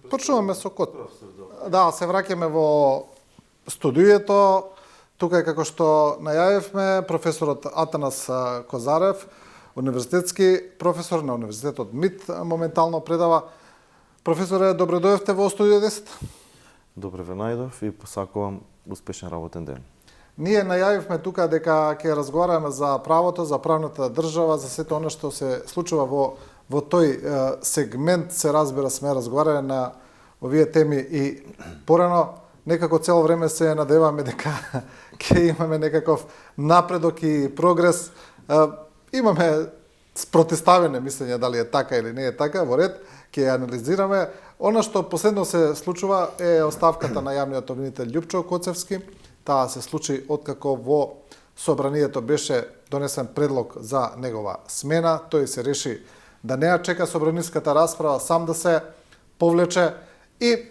Почнуваме со Да, се враќаме во студиото. Тука е, како што најавивме, професорот Атанас Козарев, универзитетски професор на Универзитетот МИТ, моментално предава. Професоре, добре дојдовте во студио 10. Добре ве најдов и посакувам успешен работен ден. Ние најавивме тука дека ќе разговараме за правото, за правната држава, за сето оно што се случува во тој сегмент, се разбира, сме разговарале на овие теми и порано некако цело време се надеваме дека ќе имаме некаков напредок и прогрес. Имаме спротиставени мислења дали е така или не е така, во ред ќе анализираме. Она што последно се случува е оставката на јавниот обвинител Љупчо Коцевски. Таа се случи откако во собранието беше донесен предлог за негова смена. Тој се реши да не ја чека собраниската расправа, сам да се повлече и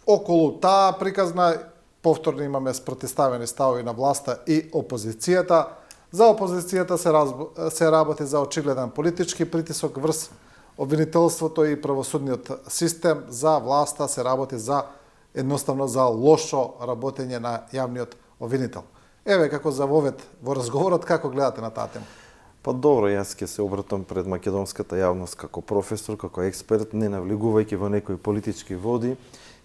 околу таа приказна повторно имаме спротиставени ставови на власта и опозицијата. За опозицијата се работи за очигледен политички притисок врз обвинителството и правосудниот систем, за власта се работи за едноставно за лошо работење на јавниот обвинител. Еве како за вовед во разговорот, како гледате на таа тема? Па добро, јас ќе се обратам пред македонската јавност како професор, како експерт, не навлегувајќи во некои политички води,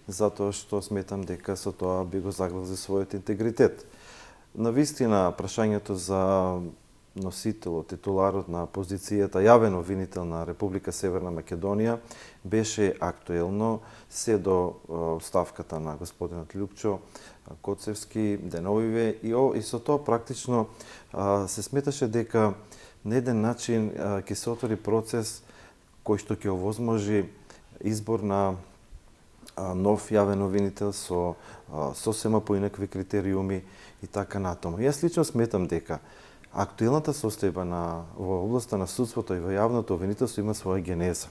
затоа што сметам дека со тоа би го загрозил својот интегритет. Навистина, прашањето за носителот, титуларот на позицијата јавен обвинител на Република Северна Македонија беше актуелно се до оставката на господинот Љупчо Коцевски, деновиве и со тоа практично се сметаше дека на еден начин ќе се отвори процес кој што ќе овозможи избор на нов јавен обвинител со сосема поинакви критериуми и така натаму. Јас лично сметам дека актуелната состојба во областа на судството и во јавното обвинителство има своја генеза.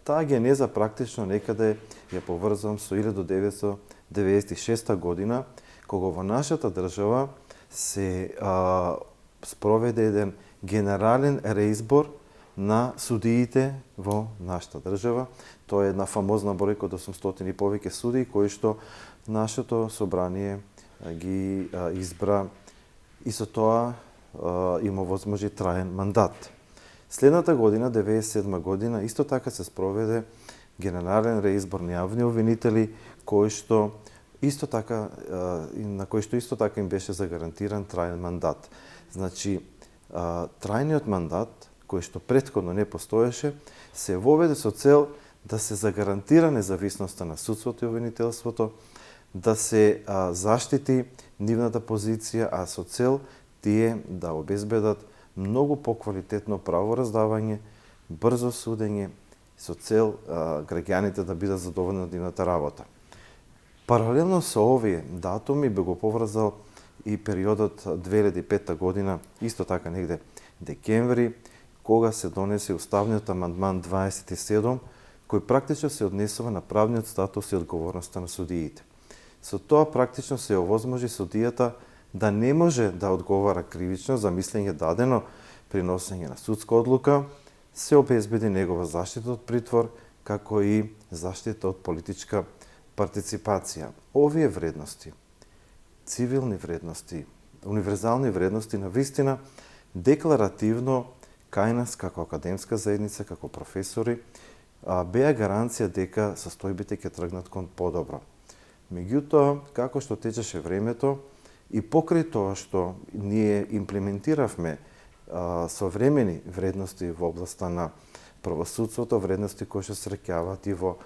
Таа генеза практично некаде ја поврзувам со 1996 година, кога во нашата држава се спроведе еден генерален реизбор на судиите во нашата држава. Тоа е една фамозна бројка од 800 и повеќе судии, кои што нашето собрание ги избра и со тоа има возможи траен мандат. Следната година, 1997 година, исто така се спроведе генерален реизбор на јавни обвинители, на кој што исто така им беше загарантиран траен мандат. Значи, трајниот мандат, кој што претходно не постоеше, се воведе со цел да се загарантира независноста на судството и обвинителството, да се заштити нивната позиција, а со цел тие да обезбедат многу поквалитетно правораздавање, брзо судење, со цел граѓаните да бидат задоволни од нивната работа. Паралелно со овие датуми би го поврзал и периодот 2005 година, исто така негде декември, кога се донесе уставниот амандман 27, кој практично се однесува на правниот статус и одговорноста на судиите. Со тоа практично се овозможи судијата да не може да одговара кривично за мислење дадено при носење на судска одлука, се обезбеди негова заштита од притвор, како и заштита од политичка партиципација. Овие вредности, цивилни вредности, универзални вредности, навистина декларативно кај нас како академска заедница, како професори, беа гаранција дека состојбите ќе тргнат кон подобро. Меѓутоа, како што течеше времето и покрај тоа што ние имплементиравме современи вредности во областа на правосудството, вредности кои што се среќаваат и во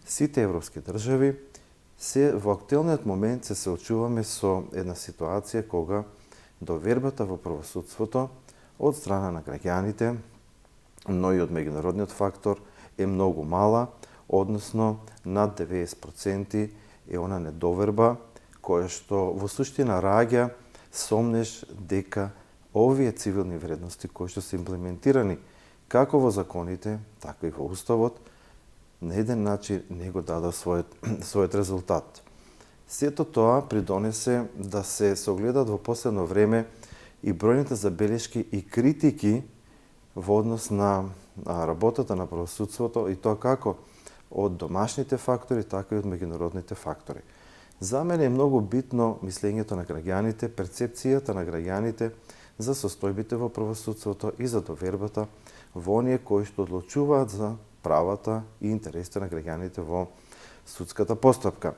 сите европски држави, во актуелниот момент се соочуваме со една ситуација кога довербата во правосудството од страна на граѓаните, но и од меѓународниот фактор е многу мала, односно над 90% е она недоверба која што во суштина раѓа сомнеш дека овие цивилни вредности кои што се имплементирани како во законите, така и во уставот, на еден начин не го дадат својот резултат. Сето тоа придонесе да се согледат во последно време и бројните забелешки и критики во однос на работата на правосудството и тоа како од домашните фактори, така и од меѓународните фактори. За мене е многу битно мислењето на граѓаните, перцепцијата на граѓаните за состојбите во правосудството и за довербата во оние кои што одлучуваат за правата и интересите на граѓаните во судската постапка.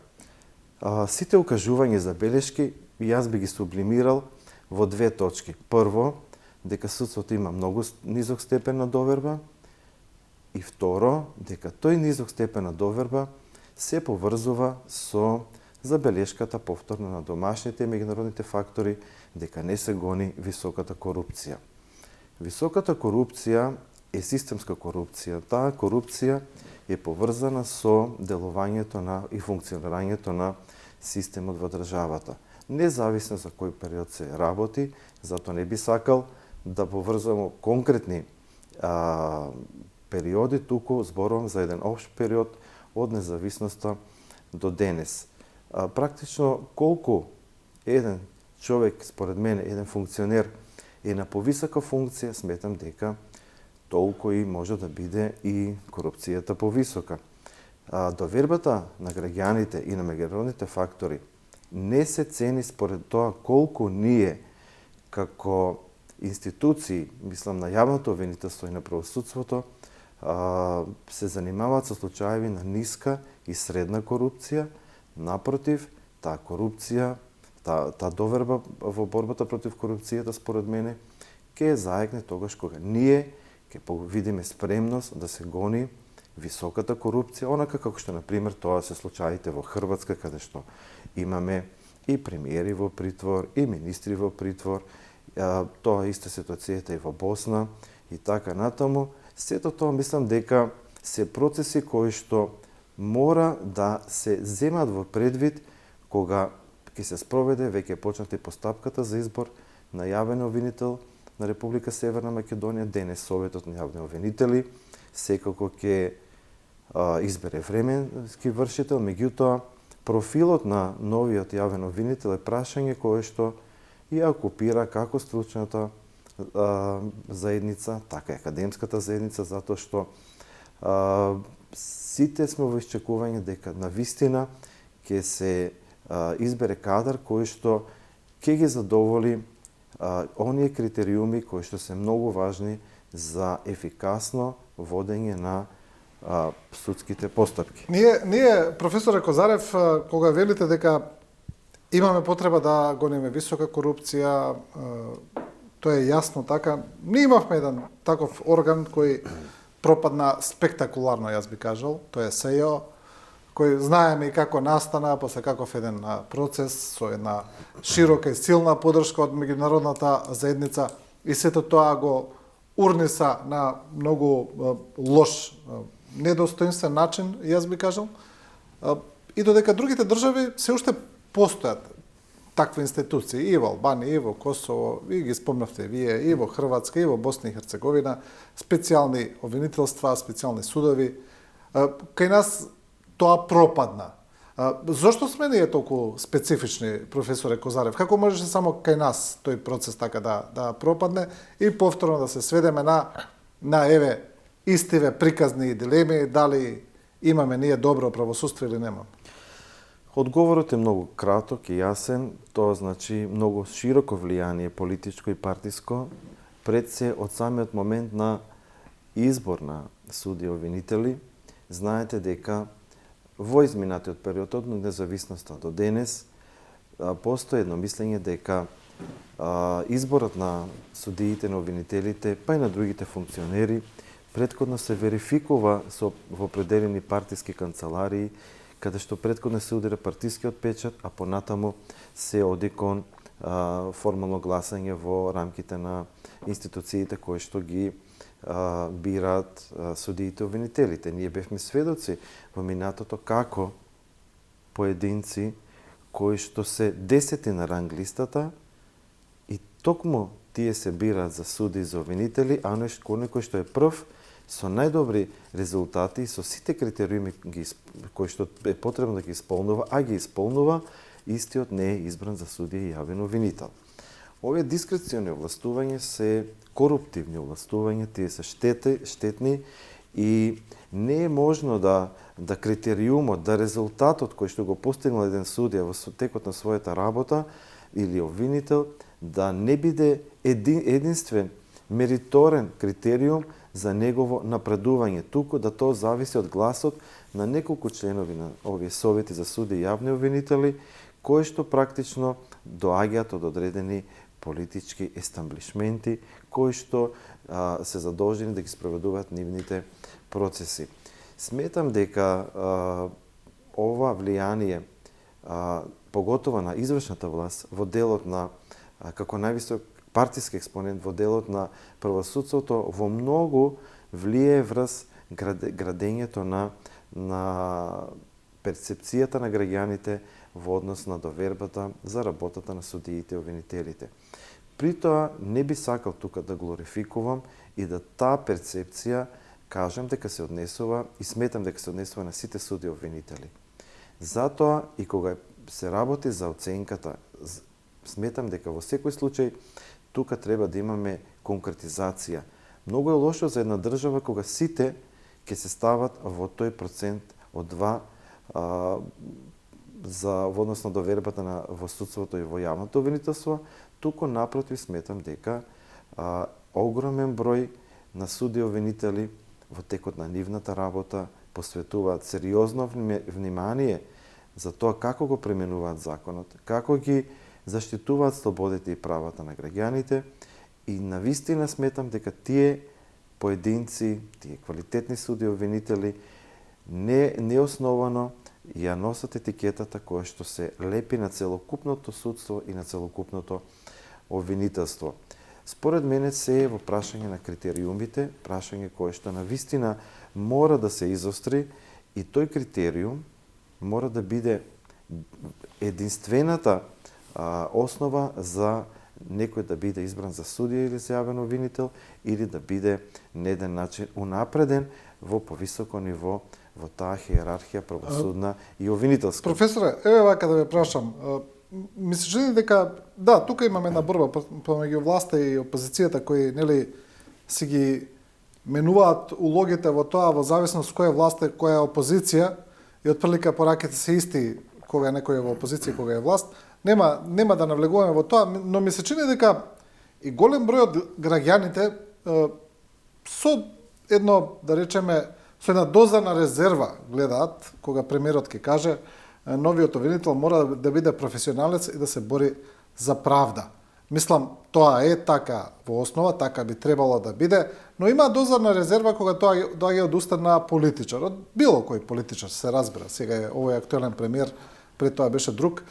Сите укажувања и забелешки јас би ги сублимирал во две точки. Прво, дека судството има многу низок степен на доверба, и второ, дека тој низок степен на доверба се поврзува со забелешката повторно на домашните и меѓународните фактори дека не се гони високата корупција. Високата корупција е системска корупција. Таа корупција е поврзана со делувањето на и функционирањето на системот во државата. Независно за кој период се работи, затоа не би сакал да поврзувам конкретни периоди, туку зборувам за еден општ период од независноста до денес. Практично колку еден човек, според мене, еден функционер е на повисока функција, сметам дека толку и може да биде и корупцијата повисока. Довербата на граѓаните и на меѓународните фактори не се цени според тоа колку ние како институции, мислам на јавното обвинителство и на правосудството, се занимаваат со случаеви на ниска и средна корупција. Напротив, таа корупција, таа доверба во борбата против корупцијата, според мене, ќе заекне тогаш кога ние ќе видиме спремност да се гони високата корупција, онака како што, например, тоа се случаите во Хрватска, каде што имаме и премиери во притвор, и министри во притвор, тоа иста ситуацијата и во Босна, и така натаму. Сето тоа мислам дека се процеси кои што мора да се земат во предвид кога ќе се спроведе веќе почнати постапката за избор на јавен обвинител на Република Северна Македонија. Денес Советот на јавни обвинители секако ќе избере временски вршител, меѓутоа профилот на новиот јавен обвинител е прашање кое што ја окупира како стручната заедница, така и академската заедница, затоа што сите сме во исчекување дека навистина ќе се избере кадар кој што ќе ги задоволи оние критериуми кои што се многу важни за ефикасно водење на судските постапки. Ние, професоре Козарев, кога велите дека имаме потреба да гониме висока корупција, тоа е јасно така. Ние имавме еден таков орган кој пропадна спектакуларно, јас би кажал, тоа е СЈО, кој знаеме и како настана, после каков еден процес со една широка и силна поддршка од меѓународната заедница, и сето тоа го урниса на многу лош, недостоинствен начин, јас би кажал, и додека другите држави се уште постојат такви институции и во Албанија, и во Косово, и ги спомнавте вие, и во Хрватска, и во Босна и Херцеговина, специјални обвинителства, специјални судови. Кај нас тоа пропадна. Зошто сме ние толку специфични, професоре Козарев? Како можеше само кај нас тој процес така да пропадне и повторно да се сведеме на еве истиве приказни дилеми, дали имаме ние добро правосудство или немаме? Одговорот е многу краток и јасен. Тоа значи многу широко влијание политичко и партиско пред се од самиот момент на избор на суди и обвинители. Знаете дека во изминатиот период од независноста до денес постои едно мислење дека изборот на судиите, на обвинителите, па и на другите функционери претходно се верификува во определени партиски канцеларии, каде што претходно се удира партискиот печат, а понатаму се оди кон формално гласање во рамките на институциите кои што ги бираат судиите и обвинителите. Ние бевме сведоци во минатото како поединци кои што се 10 на ранг листата и токму тие се бираат за суди и за обвинители, а некој што е прв со најдобри резултати, со сите критериуми кои што е потребно да ги исполнува, а ги исполнува, истиот не е избран за судија и јавен обвинител. Овие дискрециони овластувања се коруптивни овластувања, тие се штетни И не е можно да критериумот, да резултатот кој што го постигнал еден судија во текот на својата работа или обвинител, да не биде единствен мериторен критериум за негово напредување, туку да тоа зависи од гласот на неколку членови на овие совети за суди и јавни обвинители, кои што практично доаѓаат од одредени политички естаблишменти, кои што се задолжени да ги спроведуваат нивните процеси. Сметам дека ова влијание, поготово на извршната власт, во делот на, како највисок партиски експонент во делот на правосудството, во многу влие врз градењето на перцепцијата на граѓаните во однос на довербата за работата на судиите и обвинителите. При тоа не би сакал тука да глорификувам и да таа перцепција кажам дека се однесува и сметам дека се однесува на сите суди и обвинители. Затоа и кога се работи за оценката, сметам дека во секој случај тука треба да имаме конкретизација. Многу е лошо за една држава кога сите ќе се стават во тој процент од 2 во однос на довербата во судството и во јавното обвинителство, туку напротив сметам дека огромен број на суди и обвинители во текот на нивната работа посветуваат сериозно внимание за тоа како го применуваат законот, како ги заштитуваат слободите и правата на граѓаните, и навистина сметам дека тие поединци, тие квалитетни суди и обвинители неосновано ја носат етикетата која што се лепи на целокупното судство и на целокупното обвинителство. Според мене се е во прашање на критериумите, прашање кое што навистина мора да се изостри, и тој критериум мора да биде единствената основа за некој да биде избран за судија или за јавен обвинител, или да биде на еден начин унапреден во повисоко ниво во таа хиерархија правосудна и обвинителска. Професоре, еве вака да ве прашам. Ми се чини дека да, тука имаме една борба помеѓу власта и опозицијата кои си ги менуваат улогите во тоа во зависност која е власт и која е опозиција, и отприлика пораките се исти кога некој е во опозиција и кога е власт. Нема да навлегуваме во тоа, но ми се чини дека и голем број од граѓаните со едно, да речеме, со една доза на резерва гледаат кога премиерот ќе каже новиот обвинител мора да биде професионалец и да се бори за правда. Мислам, тоа е така во основа, така би требало да биде, но има доза на резерва кога тоа доаѓа од уста на политичар, од било кој политичар, се разбира. Сега е овој актуелен премиер, пред тоа беше друг.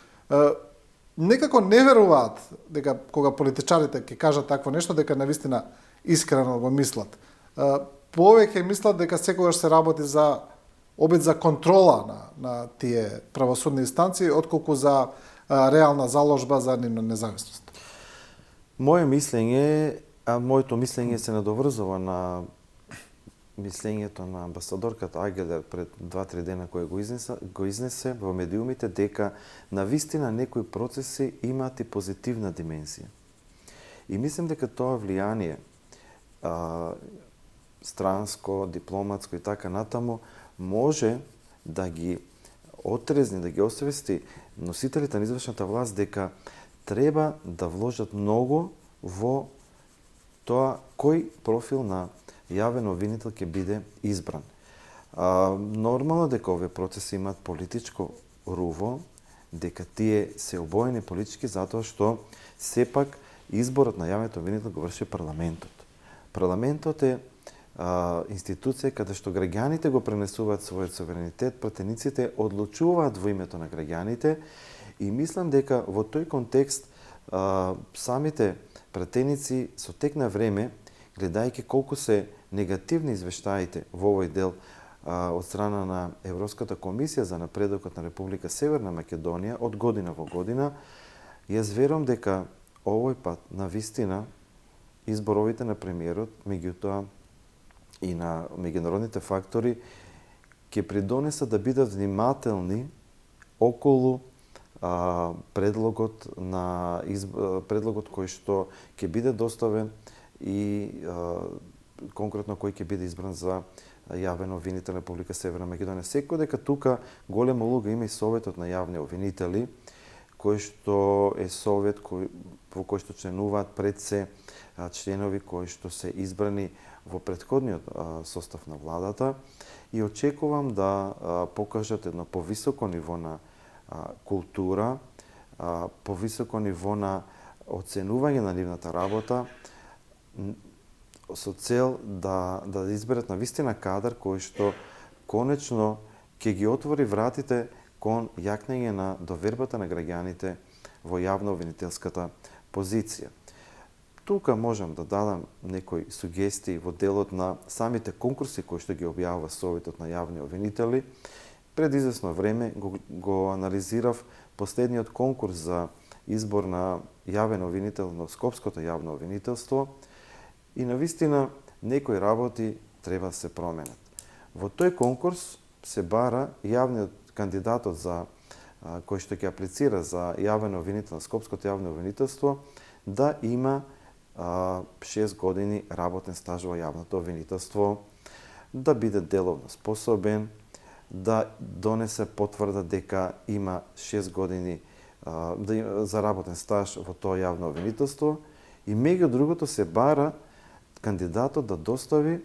Некако не веруваат дека кога политичарите ќе кажат такво нешто, дека навистина искрено го мислат. Повеќе мислат дека секогаш се работи за обид за контрола на тие правосудни инстанции, отколку за реална заложба за нивна независност. Моето мислење се надоврзува на мислењето на амбасадорката Агелер пред 2-3 дена кој го изнесе во медиумите, дека навистина некои процеси имаат и позитивна димензија. И мислам дека тоа влијание странско, дипломатско и така натаму може да ги отрезни, да ги освести носителите на извршната власт дека треба да вложат многу во тоа кој профил на јавен обвинител ќе биде избран. Нормално дека овие процеси имаат политичко руво, дека тие се обоени политички затоа што сепак изборот на јавен обвинител го врши парламентот. Парламентот е институција каде што граѓаните го пренесуваат својот суверенитет, пратениците одлучуваат во името на граѓаните, и мислам дека во тој контекст самите пратеници со тек на време, гледајќи колку се негативни извештаите во овој дел од страна на Европската комисија за напредокот на Република Северна Македонија од година во година, јас верувам дека овој пат навистина изборовите на премиерот, меѓутоа и на меѓународните фактори, ќе придонесат да бидат внимателни околу предлогот кој што ќе биде доставен и конкретно кој ќе биде избран за јавен обвинител на Република Северна Македонија. Секој дека тука голема улога има и Советот на јавни обвинители, кој што е совет во кој што членуваат пред се членови кои што се избрани во претходниот состав на владата, и очекувам да покажат едно повисоко ниво на култура, повисоко ниво на оценување на нивната работа, со цел да изберат навистина кадар кој што конечно ќе ги отвори вратите кон јакнење на довербата на граѓаните во јавно-обвинителската позиција. Тука можам да дадам некои сугестии во делот на самите конкурси кои што ги објавува Советот на јавни обвинители. Пред известно време го анализирав последниот конкурс за избор на јавен обвинител на Скопското јавно обвинителство и навистина некои работи треба да се променат. Во тој конкурс се бара јавниот кандидатот за кој што ќе аплицира за јавен обвинител на Скопското јавно обвинителство да има 6 години работен стаж во јавното обвинителство, да биде деловно способен, да донесе потврда дека има 6 години за работен стаж во тоа јавно обвинителство, и меѓу другото се бара кандидатот да достави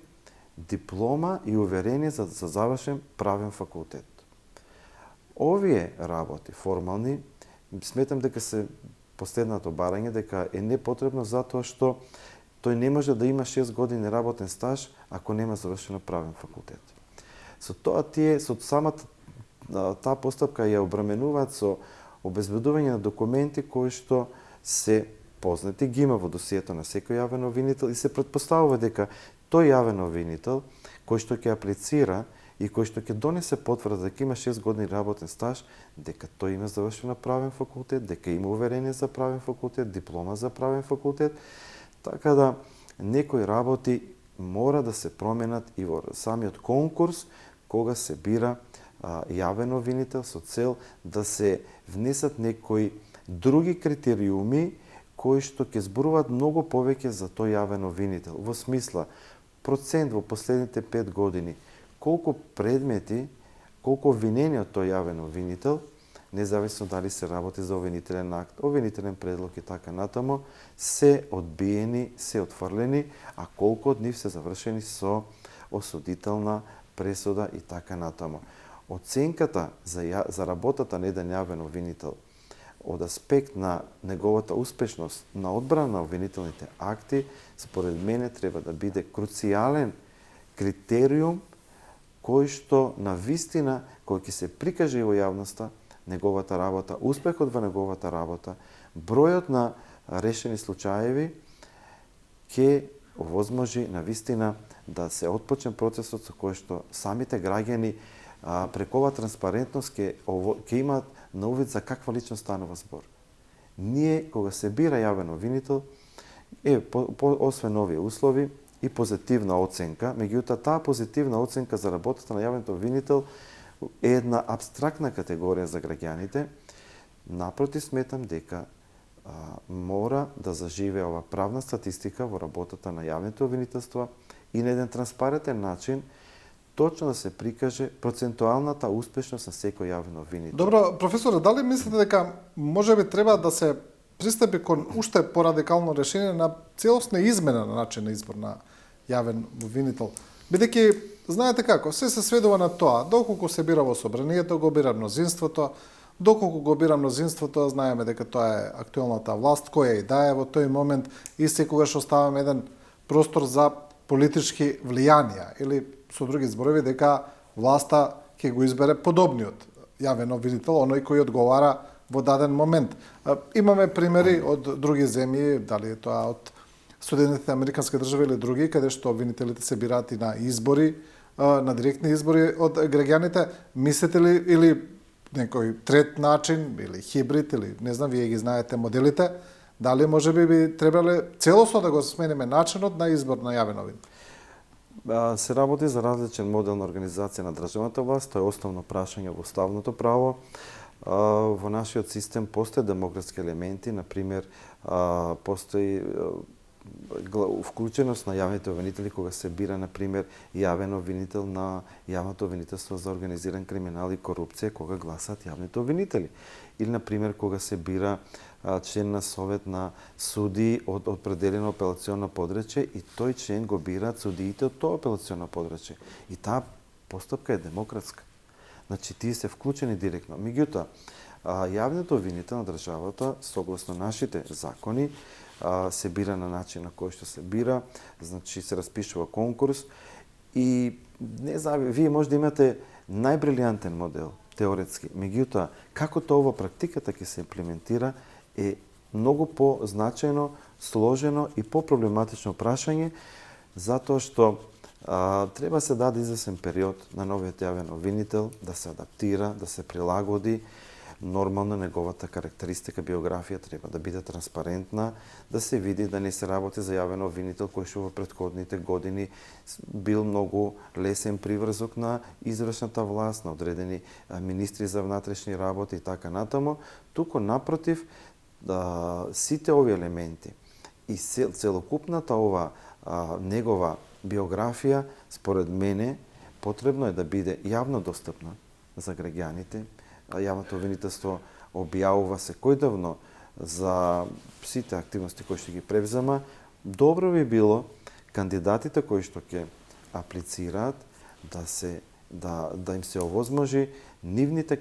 диплома и уверение за завршен правен факултет. Овие работи формални сметам дека се последното барање, дека е непотребно затоа што тој не може да има 6 години работен стаж ако нема завршено правен факултет. Со тоа со самата таа постапка ја обременуваат со обезбедување на документи кои што се познати, ги има во досието на секој јавен обвинител и се претпоставува дека тој јавен обвинител кој што ќе аплицира и кој што ќе донесе потврда дека има 6 години работен стаж, дека тој има завршено правен факултет, дека има уверение за правен факултет, диплома за правен факултет, така да некои работи мора да се променат и во самиот конкурс кога се бира јавен обвинител со цел да се внесат некои други критериуми кои што ќе зборуваат многу повеќе за тој јавен обвинител. Во смисла, процент во последните 5 години, колку предмети, колку обвинени од тој јавен обвинител, независно дали се работи за обвинителен акт, обвинителен предлог и така натаму, се одбиени, се отфрлени, а колку од нив се завршени со осудителна пресуда и така натаму. Оценката за работата на еден јавен обвинител од аспект на неговата успешност на одбрана на обвинителните акти, според мене треба да биде круцијален критериум кој што на вистина, кој ќе се прикаже во јавноста неговата работа, успехот во неговата работа, бројот на решени случаеви ќе овозможи на вистина да се отпочне процесот со кој што самите граѓани преку оваа транспарентност ќе имаат на увид за каква личност станува збор. Ние, кога се бира јавен обвинител, освен овие услови и позитивна оценка, меѓутоа таа позитивна оценка за работата на јавен обвинител е една абстрактна категорија за граѓаните. Напротив, сметам дека мора да заживе ова правна статистика во работата на јавните обвинителства и на еден транспарентен начин точно да се прикаже процентуалната успешност на секој јавен обвинител. Добро, професоре, дали мислите дека можеби треба да се пристапи кон уште порадикално решение на целосна измена на начин на избор на јавен обвинител? Бидејќи, знаете како, се сведува на тоа, доколку се бира во собранието, го бира мнозинството, доколку го бира мнозинството, знаеме дека тоа е актуелната власт, која и да е во тој момент, и секогаш оставаме еден простор за политички влијанија, или со други зборови дека власта ќе го избере подобниот јавен обвинител, оној кој одговара во даден момент. Имаме примери од други земји, дали е тоа од Соединетите Американски држави или други, каде што обвинителите се бираат и на избори, на директни избори од граѓаните. Мислите ли, или некој трет начин, или хибрид, или не знам, вие ги знаете моделите, дали можеби би требале целосно да го смениме начинот на избор на јавен обвинител? Се работи за различен модел на организација на државната власт, тоа е основно прашање во уставното право. Во нашиот систем постои демократски елементи, например, постои вклученост на јавните обвинители кога се бира, например, јавен обвинител на јавното обвинителство за организиран криминал и корупција, кога гласат јавните обвинители. Или, например, кога се бира член на совет на суди од определено апелационо подречје и тој член го бираат судиите од тоа апелационо подречје. И таа постапка е демократска. Значи, тие се вклучени директно. Меѓутоа, јавниот обвинител на државата, согласно нашите закони, се бира на начин на кој што се бира, значи се распишува конкурс и не знам, вие може да имате најбрилијантен модел теоретски, меѓутоа како тоа во практиката ќе се имплементира е многу позначајно, сложено и по-проблематично прашање, затоа што треба се даде извесен период на новиот јавен обвинител да се адаптира, да се прилагоди. Нормално неговата карактеристика, биографија треба да биде транспарентна, да се види да не се работи за јавен обвинител кој што во претходните години бил многу лесен приврзок на извршната власт, на одредени министри за внатрешни работи и така натаму, туку напротив, сите овие елементи и целокупната ова негова биографија, според мене, потребно е да биде јавно достапна за граѓаните. Јавното обвинителство објавува секојдневно за сите активности кои што ги превзема. Добро би било кандидатите кои што ќе аплицираат да им се овозможи нивните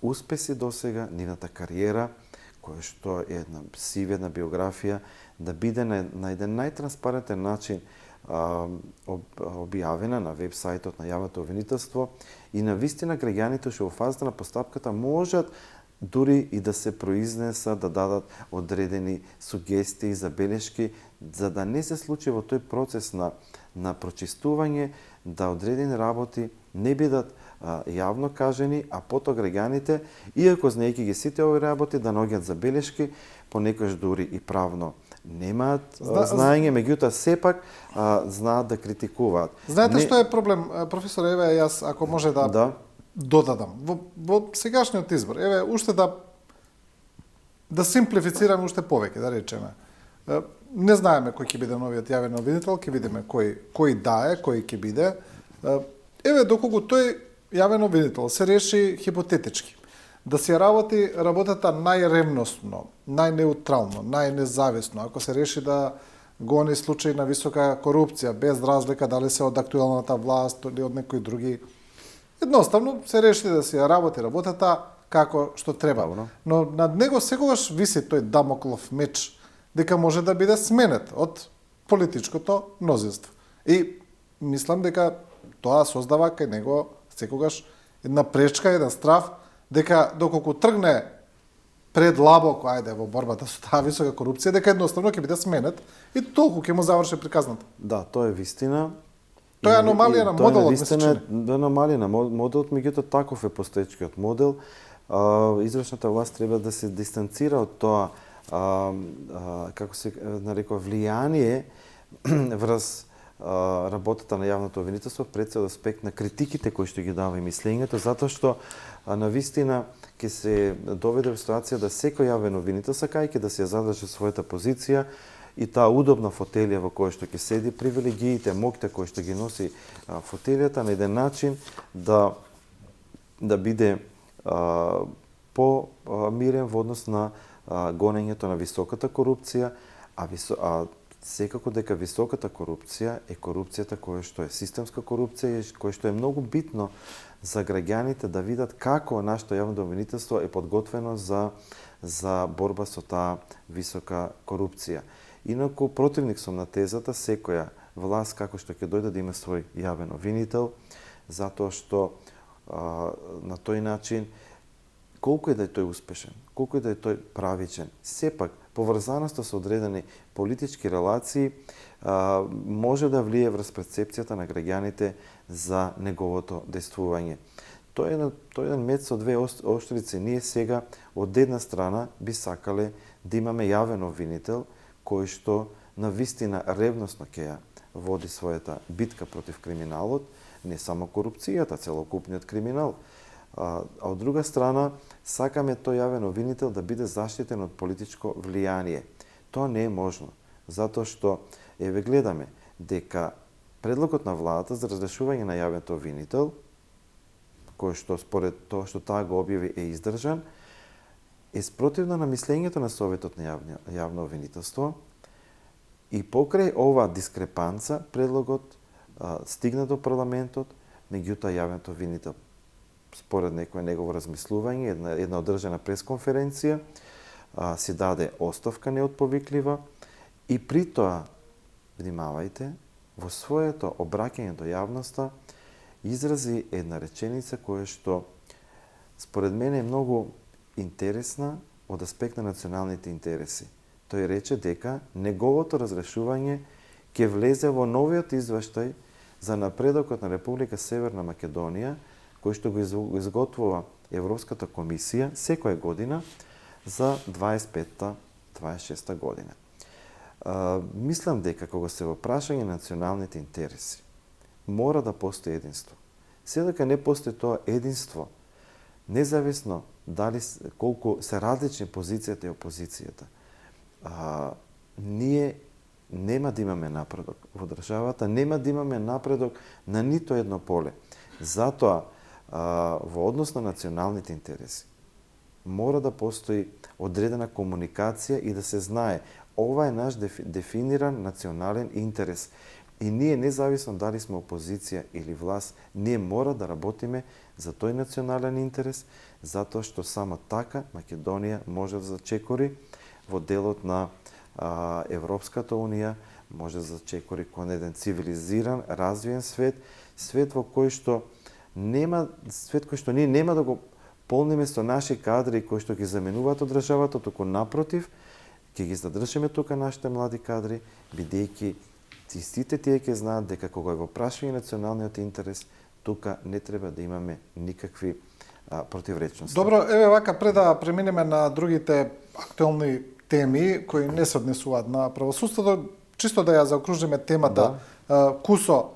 успеси досега, нивната кариера, која што е една сивена биографија, да биде на еден најтранспарентен начин објавена на веб-сајтот на јавното обвинителство и на вистина граѓаните што во фазата на постапката можат дури и да се произнесат, да дадат одредени сугестии, забелешки, за да не се случи во тој процес на прочистување, да одредени работи не бидат јавно кажени, а потоа граѓаните, иако знаејќи ги сите овие работи, да наоѓаат забелешки, понекогаш дури и правно немаат знаење, меѓутоа сепак знаат да критикуваат. Знаете што е проблем, професор, еве јас ако може да додадам во сегашниот избор, еве уште да симплифицираме уште повеќе, да речеме. Не знаеме кој ќе биде новиот јавен обвинител, ќе видиме кој дае, кој ќе биде. Еве доколку тој јавен обвинител се реши хипотетички да се работи работата најревностно, најнеутрално, најнезависно, ако се реши да гони случаи на висока корупција, без разлика дали се од актуелната власт или од некои други, едноставно се реши да се работи работата како што треба. Но над него секогаш виси тој дамоклов меч, дека може да биде сменет од политичкото мнозинство. И мислам дека тоа создава кај него секогаш една пречка, еден страв, дека доколку тргне предлабоко, во борбата со таа висока корупција, дека едноставно ќе биде сменет и толку ќе му заврши приказната. Да, тоа е вистина. Тоа е аномалија на моделот, мислам. Аномалија на моделот, меѓутоа таков е постоечкиот модел. Извршната власт треба да се дистанцира од тоа, како се нарекува, влијание врз работата на јавното обвинителство пред цел аспект на критиките кои што ги дава и мислењето, затоа што на вистина ќе се доведе во ситуација да секој јавен обвинител сакајќи да се задржи својата позиција и таа удобна фотелија во која што ќе седи, привилегиите, моќта кои што ги носи фотелијата на еден начин да биде по-мирен во однос на гонењето на високата корупција, а секако дека високата корупција е корупцијата која што е системска корупција и која што е многу битно за граѓаните да видат како нашето јавно обвинителство е подготвено за борба со таа висока корупција. Инаку противник сум на тезата секоја власт како што ќе дојде да има свој јавен обвинител, затоа што на тој начин колку е да е тој успешен, колку е да е тој правичен, сепак поврзаноста со одредени политички релации може да влие врз перцепцијата на граѓаните за неговото действување. Тоа е еден меч со двеоштрици. Ние сега од една страна би сакале да имаме јавен обвинител кој што на вистина ревносно ќе ја води својата битка против криминалот, не само корупцијата, целокупниот криминал. А од друга страна, сакаме тој јавен обвинител да биде заштитен од политичко влијание. Тоа не е можно. Затоа што еве гледаме дека предлогот на владата за разрешување на јавен обвинител, кој што според тоа што таа го објави е издржан, е спротивно на мислењето на Советот на јавно обвинителство и покрај ова дискрепанца предлогот стигна до парламентот, меѓутоа јавен обвинител според некој негово размислување, една одржана пресконференција, си даде оставка неотповиклива и при тоа, внимавајте, во своето обраќање до јавноста изрази една реченица која што според мене е многу интересна од аспект на националните интереси. Тој рече дека неговото разрешување ќе влезе во новиот извештај за напредокот на Република Северна Македонија, кој што го изготвува Европската комисија секоја година за 25-26 година. Мислам дека кога се во прашање националните интереси, мора да постои единство. Се дека не постои тоа единство, независно дали колку се различни позицијата и опозицијата, ние нема да имаме напредок во државата, нема да имаме напредок на нито едно поле. Затоа, во однос на националните интереси, мора да постои одредена комуникација и да се знае ова е наш дефиниран национален интерес. И ние, независно дали сме опозиција или власт, ние мора да работиме за тој национален интерес, затоа што само така Македонија може да зачекори во делот на Европската Унија, може да зачекори кон еден цивилизиран, развиен свет, свет во кој што ние нема да го полниме со наши кадри кои што ги заменуваат од државата, туку напротив, ќе ги задржиме тука нашите млади кадри, бидејќи сите тие ќе знаат дека кога е во прашање националниот интерес, тука не треба да имаме никакви противречности. Добро, еве вака пред да преминеме на другите актуелни теми кои не се однесуваат на правосудството, чисто да ја заокружиме темата, Кусо,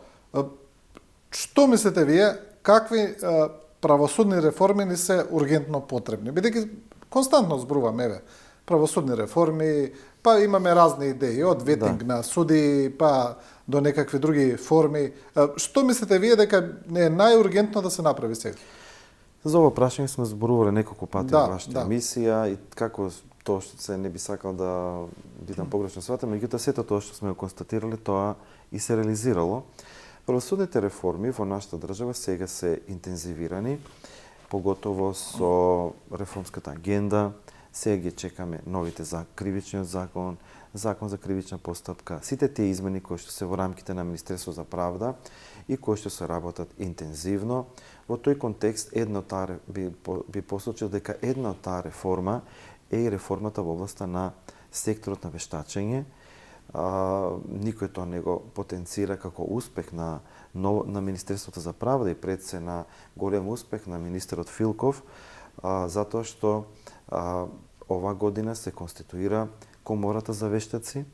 што мислите вие, какви правосудни реформи ни се ургентно потребни? Бидејќи константно зборуваме, еве, правосудни реформи, па имаме разни идеи, од ветинг на суди, па до некакви други форми. Што мислите вие дека не е најургентно да се направи сега? За ова прашање сме зборувале неколку пати во вашата емисија и како тоа што се не би сакал да бидам погрешно сватен, меѓутоа сето тоа што сме го констатирале, тоа и се реализирало. Правосудните реформи во нашата држава сега се интензивирани, поготово со реформската агенда. Сега ги чекаме новите за кривичниот закон, закон за кривична постапка, сите тие измени кои што се во рамките на Министерство за правда и кои што се работат интензивно. Во тој контекст би посочил дека една од таа реформа е и реформата во областа на секторот на вештачење. Никој тоа не го потенцира како успех на Министерството за правда и пред се на голем успех на министерот Филков, затоа што ова година се конституира Комората за вештаци.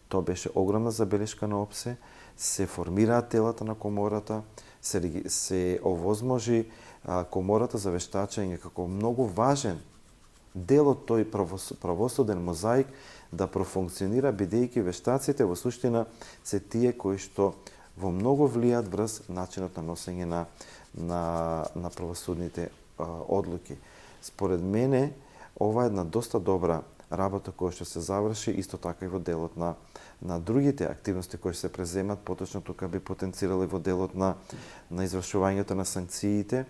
Тоа беше огромна забелешка на ОПСЕ. Се формираат телата на Комората, се овозможи Комората за вештачење како многу важен дел од тој правосуден мозаик да профункционира, бидејќи вештаците во суштина се тие кои што во многу влијаат врз начинот на носење на правосудните одлуки. Според мене, ова е една доста добра работа која што се заврши, исто така и во делот на другите активности кои се преземат, поточно тука би потенцирали во делот на извршувањето на санкциите.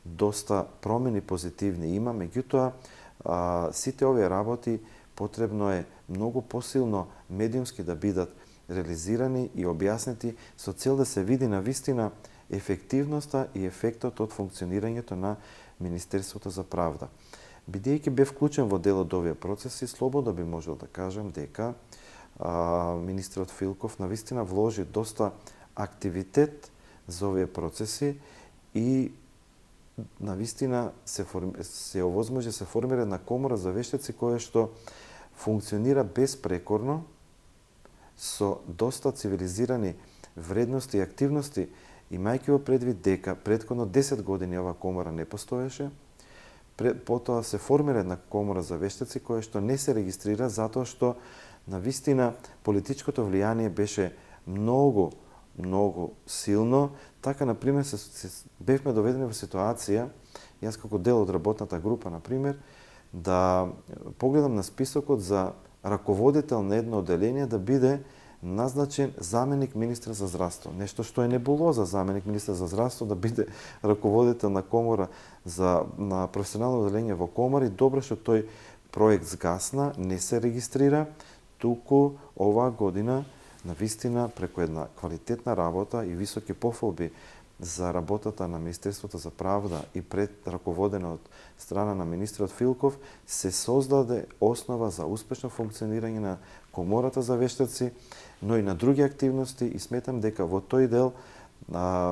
Доста промени позитивни има, меѓутоа сите овие работи потребно е многу посилно медиумски да бидат реализирани и објаснети со цел да се види на вистина ефективноста и ефектот од функционирањето на Министерството за правда. Бидејќи бе вклучен во дел од овие процеси, слободно би можел да кажам дека министерот Филков навистина вложи доста активитет за овие процеси и навистина се овозможи се формира една комора за вештаци која што функционира безпрекорно со доста цивилизирани вредности и активности, имајќи во предвид дека претходно 10 години ова комора не постоеше. Потоа се формира една комора за вештаци која што не се регистрира затоа што навистина политичкото влијание беше многу силно. Така, например, бевме доведени во ситуација, јас како дел од работната група, например, да погледам на списокот за раководител на едно одделение да биде назначен заменик министар за здравство. Нешто што е небулоза, заменик министар за здравство да биде раководител на комора на професионално одделение во комора, и добро што тој проект згасна, не се регистрира, туку оваа година навистина преку една квалитетна работа и високи пофалби за работата на Министерството за правда и пред раководена од страна на министрот Филков, се создаде основа за успешно функционирање на комората за вештаци, но и на други активности, и сметам дека во тој дел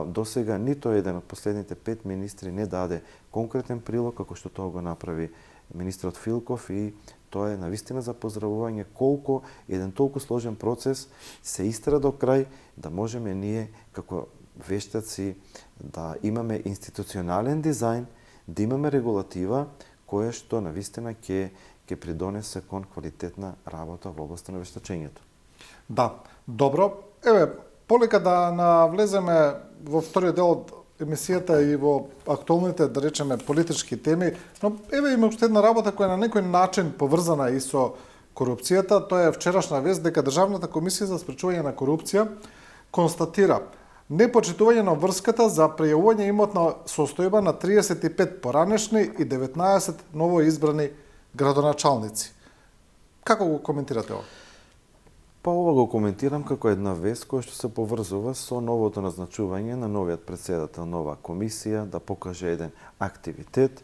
досега нито еден од последните 5 министри не даде конкретен прилог како што тоа го направи министрот Филков, и тоа е навистина за поздравување колку еден толку сложен процес се истера до крај, да можеме ние како вештаци да имаме институционален дизајн, да имаме регулатива која што навистина ќе придонесе кон квалитетна работа во областа на вештачењето. Да, добро. Еве, полека да навлеземе во вториот дел од емисијата и во актуалните, да речеме, политички теми, но еве има уште една работа која на некој начин поврзана и со корупцијата. Тоа е вчерашна вест дека Државната комисија за спречување на корупција констатира непочитување на врската за пријавување имотна состојба на 35 поранешни и 19 новоизбрани градоначалници. Како го коментирате ова? Па ова го коментирам како една вест која што се поврзува со новото назначување на новиот претседател на оваа комисија, да покаже еден активитет,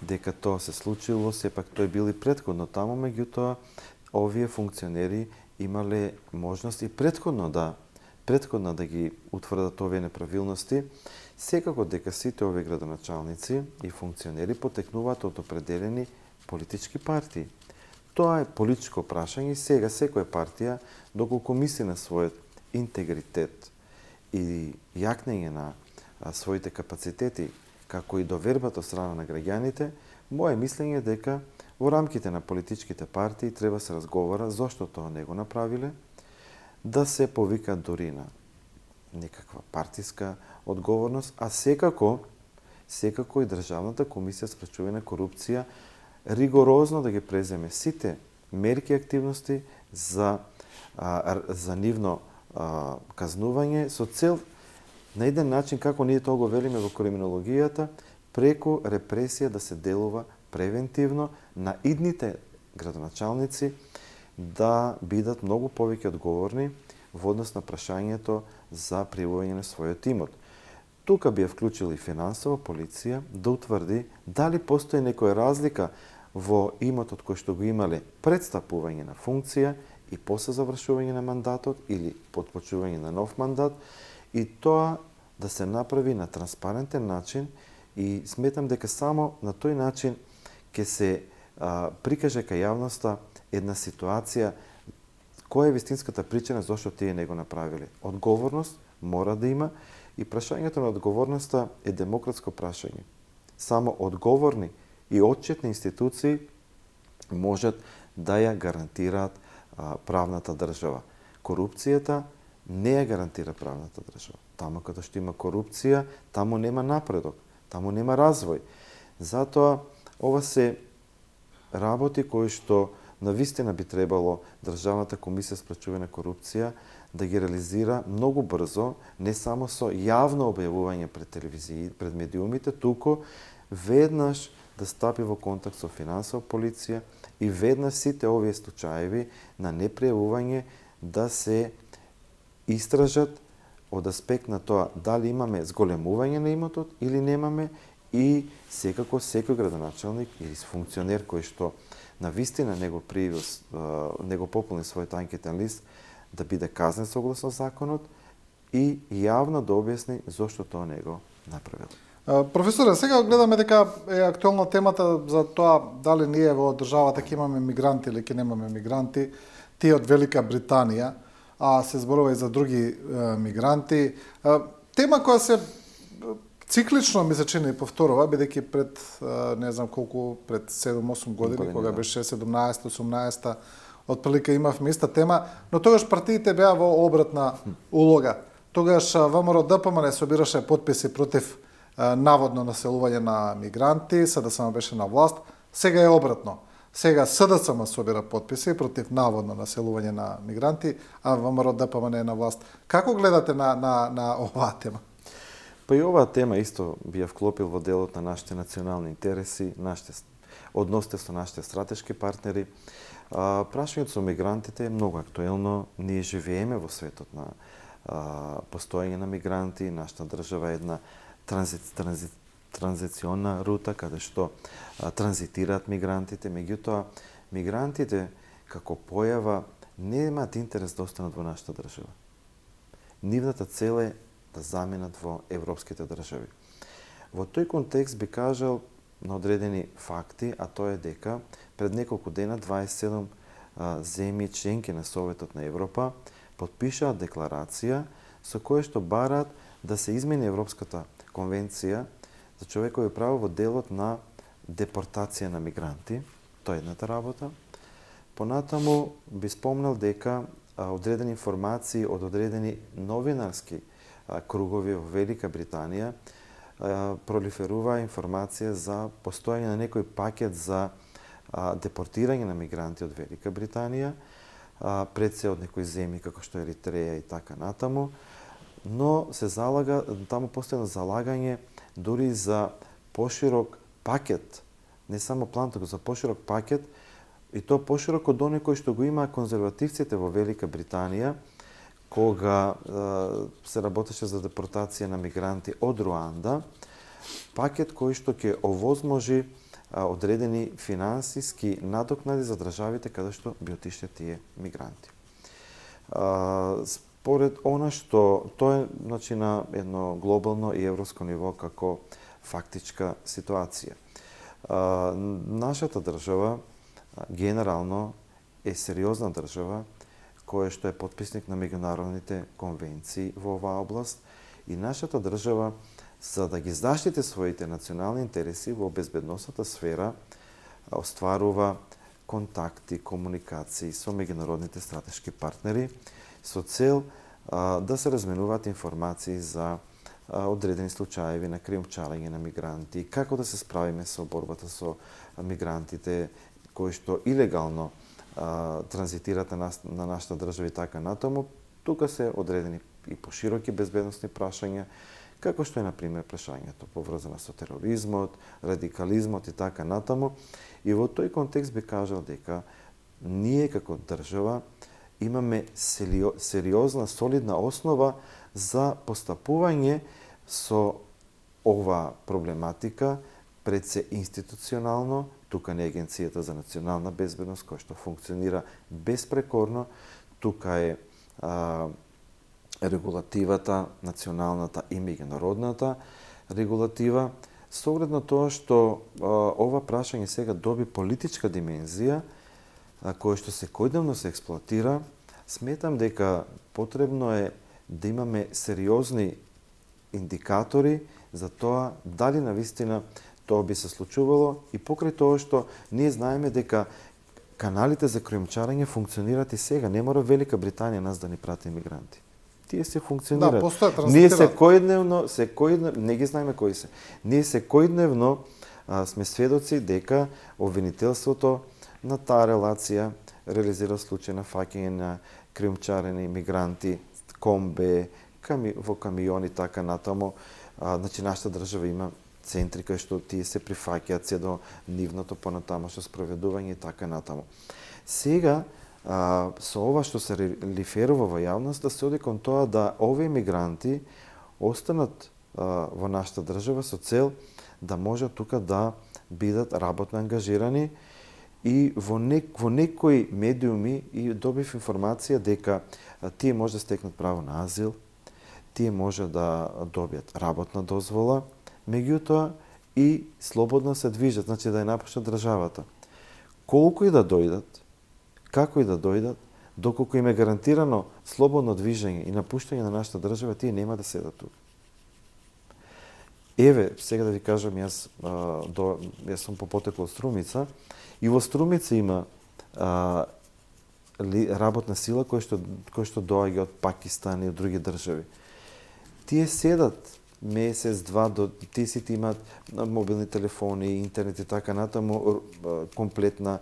дека тоа се случило, сепак тој бил и претходно таму, меѓутоа овие функционери имале можност и претходно да ги утврдат овие неправилности. Секако дека сите овие градоначалници и функционери потекнуваат од определени политички партии. Тоа е политичко прашање и сега секоја партија, доколку мисли на својот интегритет и јакнење на своите капацитети, како и довербата од страна на граѓаните, моје мислење е дека во рамките на политичките партии треба се разговара зошто тоа не го направиле, да се повика дури на некаква партиска одговорност, а секако и Државната комисија за спречување на корупција ригорозно да ги преземе сите мерки и активности за нивно казнување со цел на еден начин, како ние тоа го велиме во криминологијата, преку репресија да се делува превентивно на идните градоначалници да бидат многу повеќе одговорни во однос на прашањето за пријавување на својот имот. Тука би ја вклучил и финансова полиција да утврди дали постои некоја разлика во имотот кој што го имале пред стапување на функција и после завршување на мандатот или потпочнување на нов мандат, и тоа да се направи на транспарентен начин, и сметам дека само на тој начин ќе се прикаже кај јавноста една ситуација која е вистинската причина зашто тие не го направиле. Одговорност мора да има, и прашањето на одговорноста е демократско прашање. Само одговорни и отчетни институции можат да ја гарантираат правната држава. Корупцијата не ја гарантира правната држава. Таму каде што има корупција, таму нема напредок, таму нема развој. Затоа ова се работи кои што навистина би требало Државната комисија за спречување на корупција да ги реализира многу брзо, не само со јавно објавување пред телевизии, пред медиумите, туку веднаш да стапи во контакт со финансова полиција и веднаш сите овие случаеви на непријавување да се истражат од аспект на тоа дали имаме зголемување на имотот или немаме, и секако секој градоначалник или функционер кој што навистина не го пополни својот анкетен лист да биде казнен согласно законот и јавно да објасни зошто тоа не го направил. Професоре, сега гледаме дека е актуелна темата за тоа дали ние во државата ќе имаме мигранти или ќе немаме мигранти. Тие од Велика Британија, а се зборува и за други мигранти. Тема која се циклично ми се чини повторува, бидејќи пред не знам колку, пред 7-8 години, кога беше 17-18 отприлика имавме иста тема, но тогаш партиите беа во обратна улога. Тогаш ВМРО-ДПМН собираше потписи против наводно населување на мигранти, СДСМ беше на власт, сега е обратно. Сега СДСМ собира потписи против наводно населување на мигранти, а ВМРО-ДПМН е на власт. Како гледате на оваа тема? Па и оваа тема исто би ја вклопил во делот на нашите национални интереси, односите со нашите стратешки партнери. Прашањето со мигрантите е многу актуелно. Ние живееме во светот на постоење на мигранти. Нашата држава е една транзициона рута каде што транзитираат мигрантите. Меѓутоа, мигрантите како појава не имаат интерес да останат во нашата држава. Нивната цел е да заминат во европските држави. Во тој контекст би кажал на одредени факти, а тоа е дека пред неколку дена 27 земји членки на Советот на Европа потпишаат декларација со која што бараат да се измени Европската конвенција за човекови права во делот на депортација на мигранти. Тоа е едната работа. Понатаму би спомнал дека одредени информации од одредени новинарски кругови во Велика Британија пролиферува информација за постоење на некој пакет за депортирање на мигранти од Велика Британија, пред се од некои земји како што Еритреја и така натаму, но се залага, таму постојано залагање дури за поширок пакет, не само план, туку за поширок пакет, и тоа поширок од оној кој што го има конзервативците во Велика Британија, кога се работеше за депортација на мигранти од Руанда, пакет кој што ќе овозможи одредени финансиски надокнади за државите каде што би отишле тие мигранти. Според она што тоа е на едно глобално и европско ниво како фактичка ситуација. Нашата држава генерално е сериозна држава која што е потписник на меѓународните конвенции во оваа област и нашата држава, за да ги заштити своите национални интереси во безбедносната сфера, остварува контакти, комуникации со меѓународните стратешки партнери со цел да се разменуваат информации за одредени случаеви на криумчарење на мигранти, како да се справиме со борбата со мигрантите кои што илегално транзитират на нашата држава и така натаму. Тука се одредени и пошироки безбедносни прашања, како што е, например, прашањето поврзано со тероризмот, радикализмот и така натаму. И во тој контекст би кажал дека ние како држава имаме сериозна, солидна основа за постапување со ова проблематика пред се институционално. Тука не е Агенцијата за национална безбедност, која што функционира безпрекорно. Тука е регулативата, националната и меѓународната регулатива. Со оглед на тоа што ова прашање сега доби политичка димензија, која што секојдневно се експлоатира, сметам дека потребно е да имаме сериозни индикатори за тоа дали навистина тоа би се случувало и покрај тоа што ние знаеме дека каналите за криумчарење функционираат и сега. Не мора Велика Британија нас да ни прати мигранти. Тие се функционираат. Да, постојат, ние секојдневно, не ги знаеме кои се. Ние секојдневно сме сведоци дека обвинителството на таа релација реализира случај на фаќање на криумчарени мигранти, комбе, во камиони, така натаму. Значи, нашата држава има центри кај што тие се прифаќаат се до нивното понатамошно спроведување и така натаму. Сега, со ова што се релиферува во јавност, да се оди кон тоа да овие мигранти останат во нашата држава со цел да можат тука да бидат работно ангажирани и во некои медиуми и добив информација дека тие може да стекнат право на азил, тие може да добијат работна дозвола, меѓутоа и слободно се движат, значи да ја напуштат државата. Колку и да дојдат, како и да дојдат, доколку им е гарантирано слободно движење и напуштање на нашата држава, тие нема да седат тука. Еве, сега да ви кажам, јас сум по потекло од Струмица и во Струмица има работна сила кој што доаѓа од Пакистан и од други држави. Тие седат месец, два, тие сите имаат мобилни телефони, интернет и така натаму, комплетна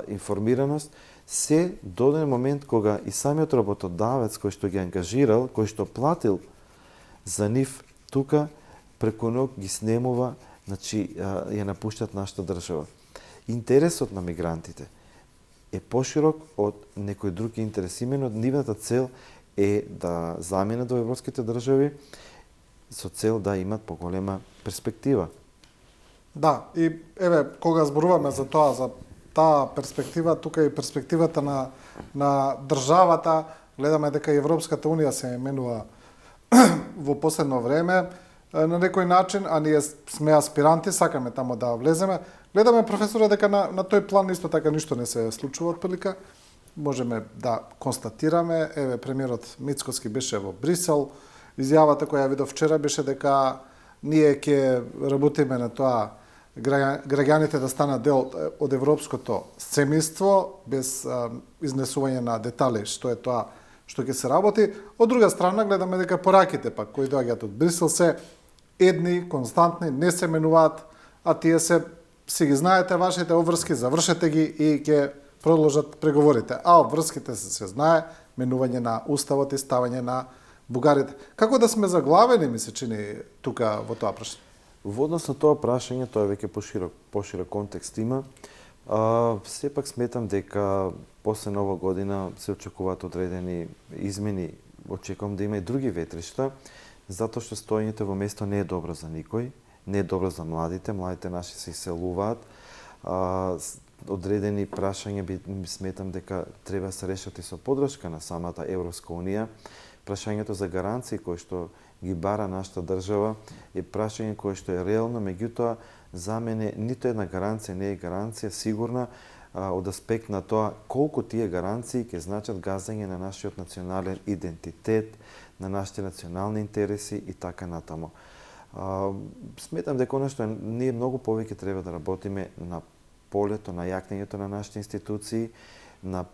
информираност, се до даден момент кога и самиот работодавец кој што ги ангажирал, кој што платил за нив, тука преку ног ги снемува, значи ја напуштат нашата држава. Интересот на мигрантите е поширок од некој друг интерес. Именно нивната цел е да заминат до европските држави со цел да имат поголема перспектива. Да, и еве кога зборуваме за тоа, за таа перспектива, тука и перспективата на државата, гледаме дека Европската унија се менува во последно време на некој начин, а ние сме аспиранти, сакаме тамо да влеземе. Гледаме, професоре, дека на тој план исто така ништо не се случува отприлика. Можеме да констатираме, еве премиерот Мицкоски беше во Брисел, изјавата која ја видов вчера беше дека ние ќе работиме на тоа граѓаните да станат дел од европското семејство, без изнесување на детали што е тоа што ќе се работи. Од друга страна, гледаме дека пораките пак кои доаѓаат од Брисел се едни, константни, не се менуваат, а тие си ги знаете вашите обврски, завршете ги и ќе продолжат преговорите. А обврските се знае, менување на уставот и ставање на бугарите. Како да сме заглавени, ми се чини, тука во тоа прашање? Во однос на тоа прашање, тоа веќе поширок контекст има. Сепак сметам дека после нова година се очекуваат одредени измени. Очекувам да има и други ветришта, затоа што стоењето во место не е добро за никој, не е добро за младите. Младите наши се иселуваат. Одредени прашања сметам дека треба да се решат и со поддршка на самата Европска унија. Прашањето за гаранции кои што ги бара нашата држава е прашање кое што е реално, меѓутоа за мене ниту една гаранција не е гаранција сигурна од аспект на тоа колку тие гаранции ќе значат газење на нашиот национален идентитет, на нашите национални интереси и така натаму. Сметам дека она што ние многу повеќе треба да работиме на полето, на јакнењето на нашите институции, на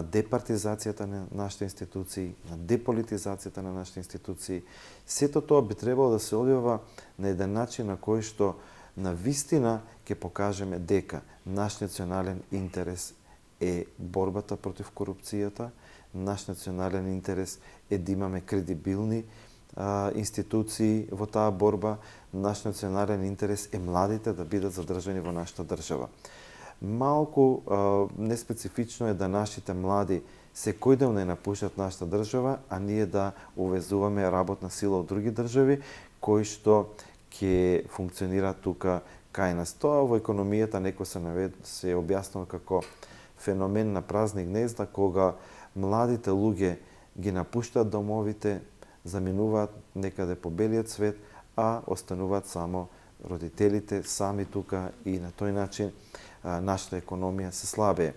департизацијата на нашите институции, на деполитизацијата на нашите институции. Сето тоа би требало да се одвива на еден начин на кој што на вистина ќе покажеме дека наш национален интерес е борбата против корупцијата, наш национален интерес е да имаме кредибилни институции во таа борба, наш национален интерес е младите да бидат задржани во нашата држава. Малку неспецифично е да нашите млади секојдневно не напуштат нашата држава, а ние да увезуваме работна сила од други држави кои што ќе функционираат тука кај нас. Тоа во економијата некој се објаснува како феномен на празни гнезда, кога младите луѓе ги напуштаат домовите, заминуваат некаде по белиот свет, а остануваат само родителите сами тука и на тој начин нашата економија се слабее.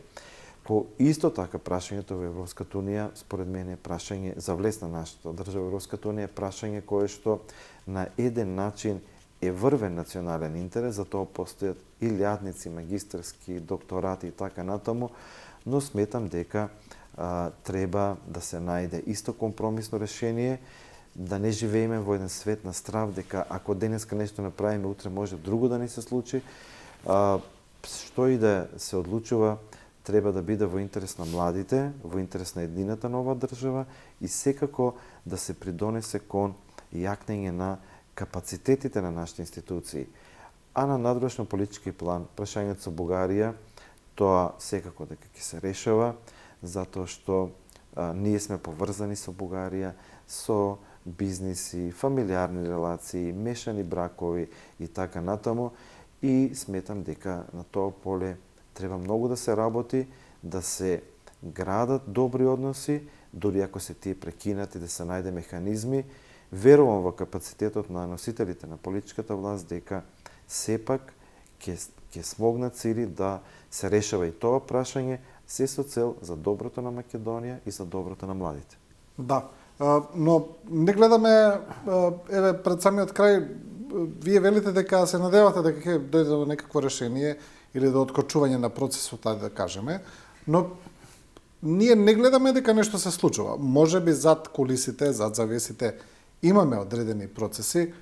По исто така прашањето во Европската унија, според мене е прашање за влез на нашата држава Европската унија, е прашање кое што на еден начин е врвен национален интерес, за тоа постојат и лјадници, магистарски, докторати и така натаму, но сметам дека треба да се најде исто компромисно решение, да не живееме во еден свет на страв, дека ако денеска нешто направиме, утре може друго да не се случи. Што и да се одлучува, треба да биде во интерес на младите, во интерес на едината нова држава и секако да се придонесе кон јакнење на капацитетите на нашите институции. А на надброшно политички план, прашањето со Бугарија, тоа секако дека ќе се решава, затоа што ние сме поврзани со Бугарија, со бизниси, фамилиарни релации, мешани бракови и така натаму. И сметам дека на тоа поле треба многу да се работи, да се градат добри односи, дури ако се тие прекинати, да се најде механизми. Верувам во капацитетот на носителите на политичката власт дека сепак ќе смогнат сили да се решава и тоа прашање, се со цел за доброто на Македонија и за доброто на младите. Да, но не гледаме, еве пред самиот крај, вие велите дека се надевате дека ќе дојде до некакво решение или до откочување на процесот, да кажеме, но ние не гледаме дека нешто се случува. Може би зад кулисите, зад завесите имаме одредени процеси.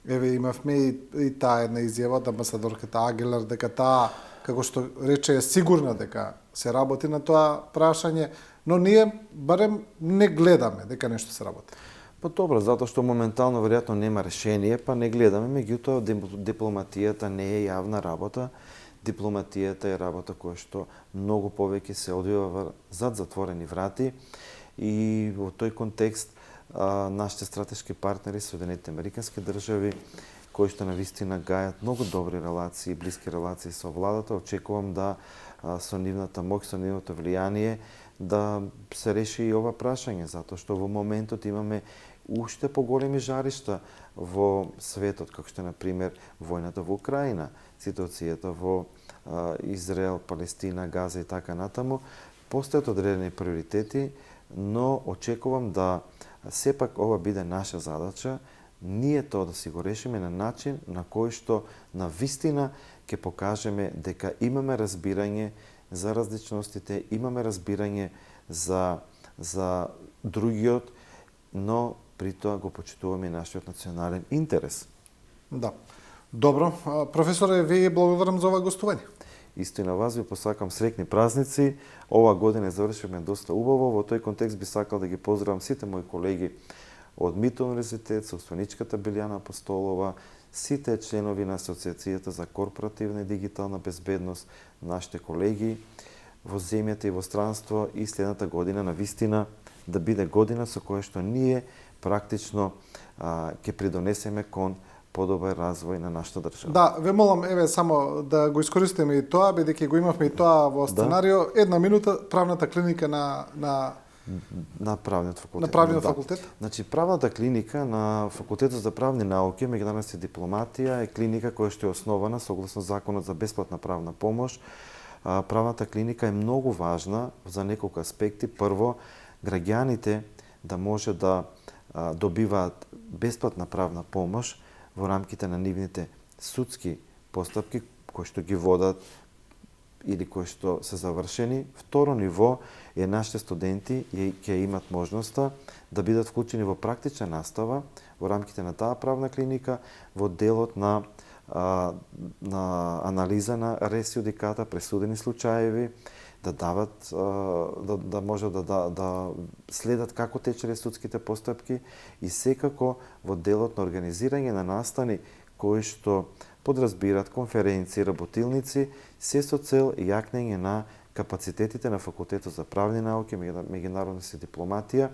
Еве имавме и таа една изјава од амбасадорката Агилар дека таа, како што рече, е сигурна дека се работи на тоа прашање, но ние барем не гледаме дека нешто се работи. Па добро, затоа што моментално веројатно нема решение, па не гледаме, меѓутоа дипломатијата не е јавна работа. Дипломатијата е работа која што многу повеќе се одвива зад затворени врати и во тој контекст нашите стратешки партнери, Соединетите Американски држави, кои што навистина гајат многу добри релации, блиски релации со владата, очекувам да со нивната моќ, со нивното влијание да се реши и ова прашање, затоа што во моментот имаме уште поголеми жаришта во светот, како што на пример војната во Украина, ситуацијата во Израел, Палестина, Газа и така натаму. Постојат одредени приоритети, но очекувам да сепак ова биде наша задача, ние тоа да си го решиме на начин на кој што на вистина ќе покажеме дека имаме разбирање за различностите, имаме разбирање за другиот, но при тоа го почитуваме нашиот национален интерес. Да. Добро. Професоре, ви благодарам за ова гостување. Исто и на вас ви посакам среќни празници. Ова година завршивме доста убаво. Во тој контекст би сакал да ги поздравам сите мои колеги од МИТ универзитет, собственичката Билјана Апостолова, сите членови на Асоциацијата за корпоративна и дигитална безбедност, нашите колеги во земјата и во странство, и следната година на вистина да биде година со која што ние практично ќе придонесеме кон подобар развој на нашата држава. Да, ве молам, еве, само да го искористиме и тоа, бидејќи го имавме и тоа во сценарио. Една минута, правната клиника на правниот факултет. На правниот факултет. Значи, правната клиника на Факултетот за правни науки, меѓународна дипломатија е клиника која што е основана согласно Законот за бесплатна правна помош. Правната клиника е многу важна за неколку аспекти. Прво, граѓаните да може да добиваат бесплатна правна помош во рамките на нивните судски постапки кои што ги водат или кои што се завршени. Второ ниво е нашите студенти ќе имат можноста да бидат вклучени во практична настава во рамките на таа правна клиника во делот на анализа на рес јудиката, пресудени случаеви, да дават, да може да следат како течеле судските постапки и секако во делот на организирање на настани кои што подразбират конференции, работилници, се со цел јакнење на капацитетите на Факултетот за правни науки, меѓународна дипломатија.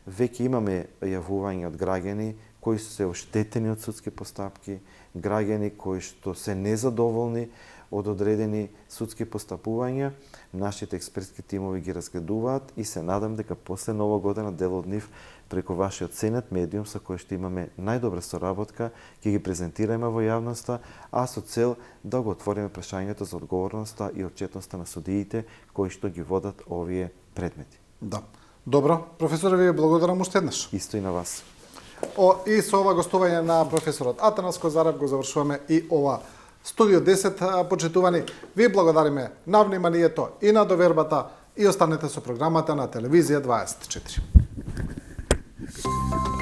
Веќе имаме јавување од граѓани кои се оштетени од судски постапки, граѓани кои што се незадоволни од одредени судски постапувања. Нашите експертски тимови ги разгледуваат и се надам дека после Нова година дел од нив преку вашиот ценет медиум со кој што имаме најдобра соработка ќе ги презентираме во јавноста, а со цел да го отвориме прашањето за одговорноста и отчетноста на судиите кои што ги водат овие предмети. Да. Добро, професоре, ви благодарам уште еднаш. Исто и на вас. И со ова гостување на професорот Атанас Козарев го завршуваме и ова Студио 10, почитувани. Ви благодариме на вниманието и на довербата и останете со програмата на Телевизија 24.